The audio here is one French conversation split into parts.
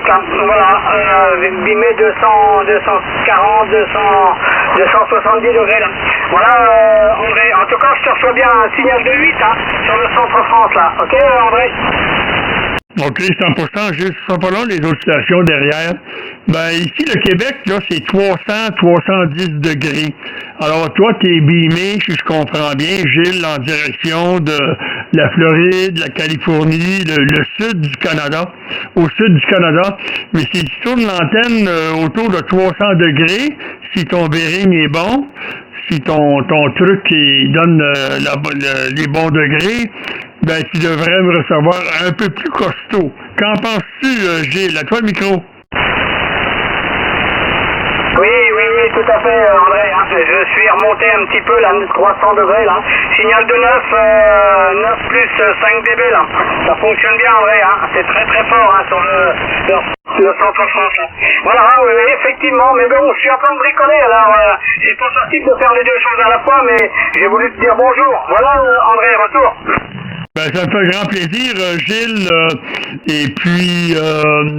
magnifique, hein. Voilà, bimé 240, 270 degrés là. Voilà, André, en tout cas, je te reçois bien un signal de 8 hein, sur le centre France là. Ok, André? OK, 100%, juste, ce sera pas long, les autres stations derrière. Ben, ici, le Québec, là, c'est 310 degrés. Alors, toi, t'es beamé, si je comprends bien, Gilles, en direction de la Floride, la Californie, le sud du Canada, au sud du Canada. Mais si tu tournes l'antenne autour de 300 degrés, si ton bearing est bon, si ton truc il donne les bons degrés, ben tu devrais me recevoir un peu plus costaud. Qu'en penses-tu, Gilles? À toi le micro. Oui, tout à fait, André. Hein. Je suis remonté un petit peu, là, 300 degrés, là. Signal de 9 plus 5 dB, là. Ça fonctionne bien, André, hein. C'est très très fort, hein, sur le centre France, là. Voilà, oui, effectivement, mais bon, je suis en train de bricoler, alors c'est pas facile de faire les deux choses à la fois, mais j'ai voulu te dire bonjour. Voilà, André, retour. Ben, ça me fait grand plaisir, Gilles. Et puis,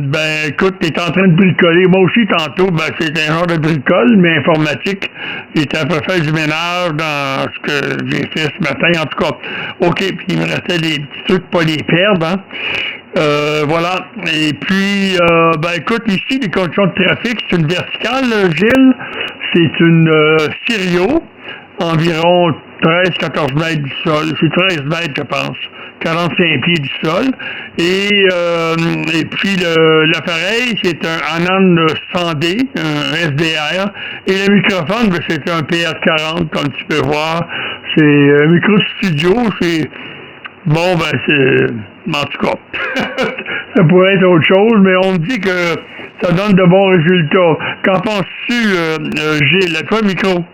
ben, écoute, tu es en train de bricoler. Moi aussi, tantôt, ben, c'est un genre de bricole, mais informatique. J'étais à peu faire du ménage dans ce que j'ai fait ce matin, en tout cas. OK, puis il me restait des petits trucs, pas les perdre, hein. Voilà. Et puis, ben, écoute, ici, les conditions de trafic, c'est une verticale, Gilles. C'est une Sirio, environ 13-14 mètres du sol. C'est 13 mètres, je pense. 45 pieds du sol. Et puis l'appareil, c'est un Anand 100D, un SDR. Et le microphone, ben, c'est un PR40, comme tu peux voir. C'est un micro studio, c'est... Bon, ben, c'est... En tout cas, ça pourrait être autre chose, mais on me dit que ça donne de bons résultats. Qu'en penses-tu, Gilles? À toi, le micro.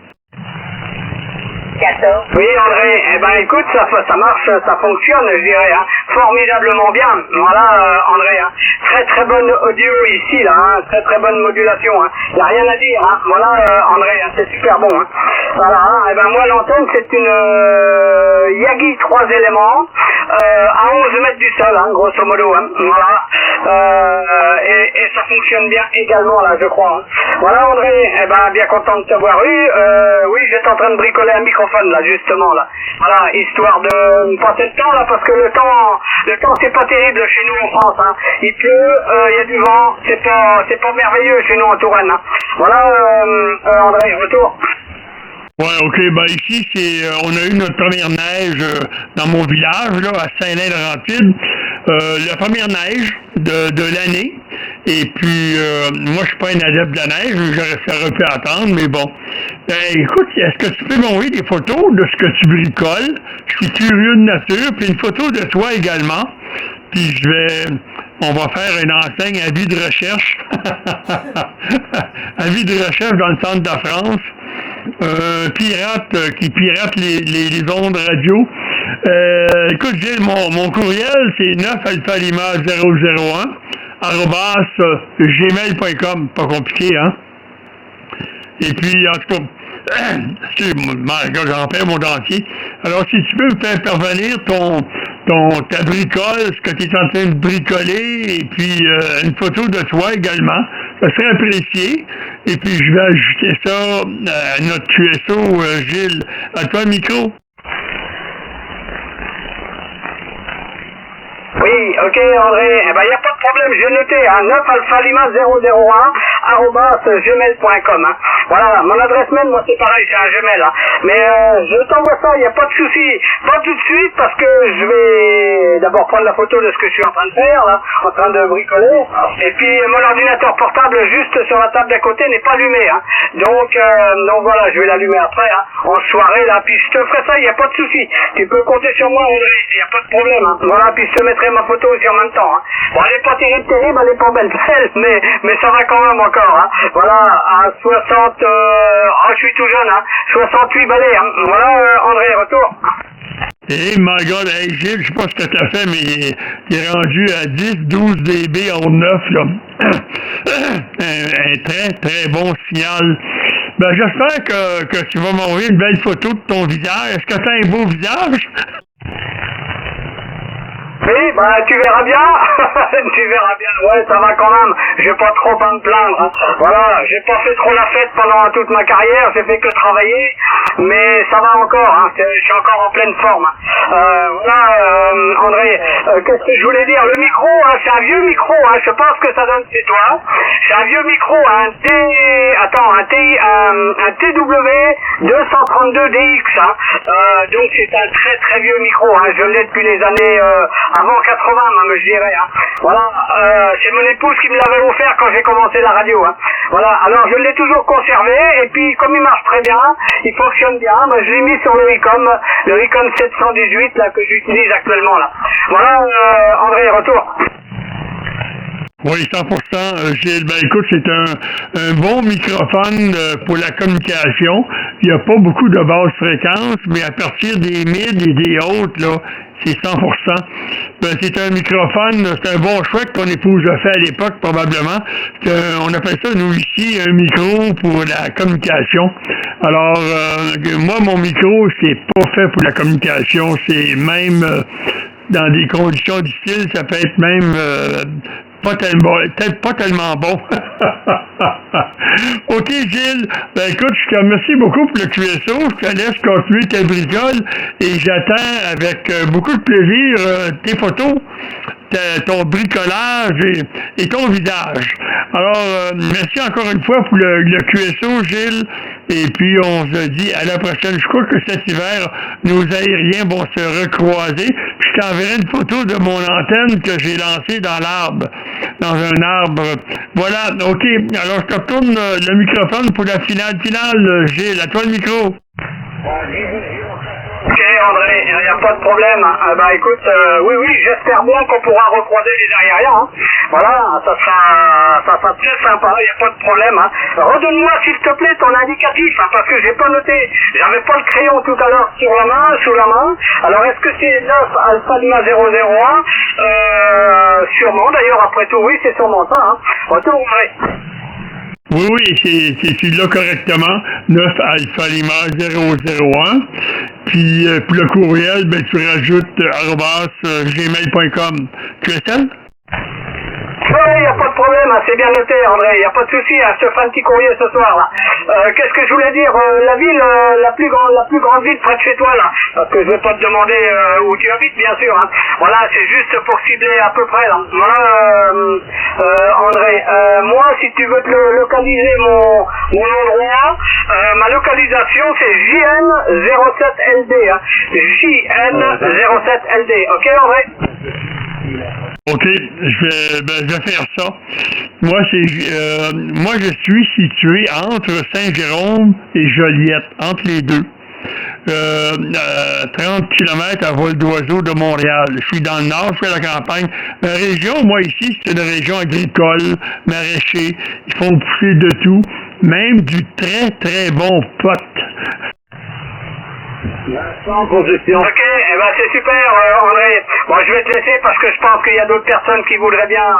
Oui, André, eh ben écoute, ça marche, ça fonctionne, je dirais, hein, formidablement bien. Voilà, André, hein, très très bonne audio ici, là, hein, très très bonne modulation, hein. Y a rien à dire, hein. Voilà, André, hein, c'est super bon, hein. Voilà, hein, eh ben moi l'antenne c'est une Yagi 3 éléments, à 11 mètres du sol, hein, grosso modo, hein. Voilà, et ça fonctionne bien également là, je crois. Hein. Voilà, André, eh ben bien content de t'avoir eu. Oui, j'étais en train de bricoler un microphone là, justement là. Voilà, histoire de passer le temps là, parce que le temps c'est pas terrible chez nous en France. Hein. Il pleut, il y a du vent, c'est pas merveilleux chez nous en Touraine. Hein. Voilà, André, retour. Ouais, OK. Ben ici, on a eu notre première neige dans mon village, là, à Saint-Lin-de-Rampide. La première neige de l'année. Et puis, moi, je suis pas un adepte de la neige. J'aurais pu attendre, mais bon. Écoute, est-ce que tu peux m'envoyer des photos de ce que tu bricoles? Je suis curieux de nature. Puis une photo de toi également. Puis on va faire une enseigne avis de recherche. Avis de recherche dans le centre de la France. Pirate qui pirate les ondes radio. Écoute, Gilles, mon courriel, c'est 9alphalima001 @gmail.com. Pas compliqué, hein? Et puis, en tout cas, j'en perds mon dentier. Alors, si tu peux me faire parvenir ta bricole, ce que tu es en train de bricoler, et puis une photo de toi également, ça serait apprécié. Et puis, je vais ajouter ça à notre QSO, Gilles. À toi, le micro. Oui, ok André, eh ben y a pas de problème, j'ai noté, hein, 9alphalima001 @gmail.com, hein. Voilà, mon adresse mail, moi c'est pareil, c'est un Gmail, hein. Mais je t'envoie ça, y a pas de souci, pas tout de suite parce que je vais d'abord prendre la photo de ce que je suis en train de faire, là, en train de bricoler, et puis mon ordinateur portable juste sur la table d'à côté n'est pas allumé, hein. Donc voilà, je vais l'allumer après, hein, en soirée, là, puis je te ferai ça, y a pas de souci, tu peux compter sur moi André, y a pas de problème, hein. Voilà, puis je te mettrai ma photo aussi en même temps, hein. Bon, elle est pas terrible, elle est pas belle, mais ça va quand même encore, hein. Voilà, à 60, je suis tout jeune, hein, 68 balais, hein. Voilà, André, retour. Hey my God, hey Gilles, je sais pas ce que t'as fait, mais il est rendu à 10-12 dB en 9, là. un très, très bon signal. Ben, j'espère que tu vas m'envoyer une belle photo de ton visage. Est-ce que t'as un beau visage? Oui, bah tu verras bien, tu verras bien, ouais ça va quand même, j'ai pas trop à me plaindre, hein. Voilà, j'ai pas fait trop la fête pendant toute ma carrière, j'ai fait que travailler, mais ça va encore, hein. Je suis encore en pleine forme. Voilà, André, qu'est-ce que je voulais dire, le micro, hein, c'est un vieux micro, hein, je sais pas ce que ça donne chez toi, c'est un vieux micro, un TW 232DX, hein. Donc c'est un très très vieux micro, hein, je l'ai depuis les années avant 80, même, je dirais. Hein. Voilà, c'est mon épouse qui me l'avait offert quand j'ai commencé la radio. Hein. Voilà, alors je l'ai toujours conservé, et puis comme il marche très bien, il fonctionne bien, moi, je l'ai mis sur le Icom 718 là que j'utilise actuellement là. Voilà, André, retour. Oui, 100%. Gilles, ben écoute, c'est un bon microphone pour la communication. Il n'y a pas beaucoup de basses fréquences, mais à partir des mids et des hautes, là, c'est 100%. Ben, c'est un microphone, c'est un bon choix que ton épouse a fait à l'époque, probablement. On appelle ça, nous, ici, un micro pour la communication. Alors, moi, mon micro, c'est pas fait pour la communication. C'est même, dans des conditions difficiles, ça peut être même... peut-être pas tellement bon. OK, Gilles. Ben écoute, je te remercie beaucoup pour le QSO. Je te laisse continuer tes bricoles et j'attends avec beaucoup de plaisir tes photos, ton bricolage et ton visage. Alors, merci encore une fois pour le QSO, Gilles. Et puis, on se dit à la prochaine. Je crois que cet hiver, nos aériens vont se recroiser. Puis, je t'enverrai une photo de mon antenne que j'ai lancée dans l'arbre. Dans un arbre. Voilà. OK. Alors, je te retourne le microphone pour la finale. Gilles, à toi le micro. Ok André, il n'y a pas de problème. Bah écoute, oui, j'espère bien qu'on pourra recroiser les aériens. Hein. Voilà, ça sera très sympa, il n'y a pas de problème. Hein. Redonne-moi s'il te plaît ton indicatif, hein, parce que j'ai pas noté, j'avais pas le crayon tout à l'heure sous la main. Alors est-ce que c'est 9 Alpha Lima 001 sûrement, d'ailleurs après tout, oui c'est sûrement ça. Hein. Retour André. Oui, tu l'as correctement. 9 Alpha Lima 001. Puis pour le courriel, ben tu rajoutes @gmail.com. Tu es seul? Oui, il n'y a pas de problème, hein, c'est bien noté, André, il n'y a pas de souci, hein, je te ferai un petit courrier ce soir, là. Qu'est-ce que je voulais dire, la ville, la plus grande ville près de chez toi, là, parce que je vais pas te demander où tu habites, bien sûr, hein. Voilà, c'est juste pour cibler à peu près, là. Voilà, André, moi, si tu veux te localiser mon endroit, ma localisation, c'est JN07LD, hein. JN07LD, ok, André? OK, je vais faire ça. Moi, je suis situé entre Saint-Jérôme et Joliette, entre les deux. 30 km à vol d'oiseau de Montréal. Je suis dans le nord, je fais la campagne. La région, moi ici, c'est une région agricole, maraîcher. Ils font pousser de tout, même du très très bon pot. Sans congestion. Ok, eh ben c'est super, André. Bon, je vais te laisser parce que je pense qu'il y a d'autres personnes qui voudraient bien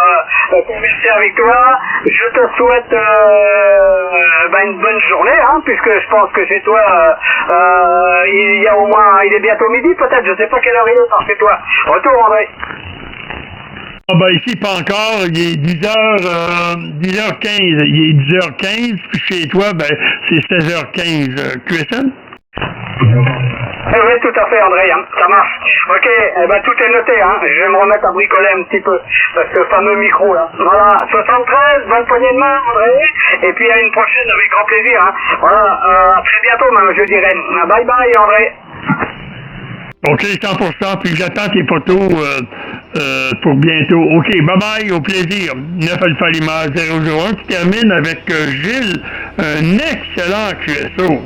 converser avec toi. Je te souhaite une bonne journée, hein, puisque je pense que chez toi, il est bientôt midi peut-être, je sais pas quelle heure il est chez toi. Retour, André. Ah ben ici, pas encore, il est 10h15, il est 10h15, puis chez toi, ben c'est 16h15. QSL? Oui, tout à fait, André, hein, ça marche. Ok, tout est noté, hein. Je vais me remettre à bricoler un petit peu, ce fameux micro, là. Voilà, 73, bonne poignée de main, André, et puis à une prochaine avec grand plaisir, hein. Voilà, à très bientôt, même, je dirais. Bye bye, André. OK, 100%, puis j'attends tes photos pour bientôt. OK, bye-bye, au plaisir. 9 Alpha Lima 001 qui termine avec Gilles, un excellent QSO.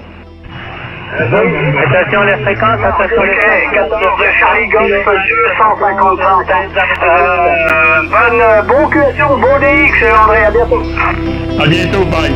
Attention les fréquences, attention les fréquences. 14 Charlie Golf 255. Bon QSO, bon DX, André, à bientôt. À bientôt, bye.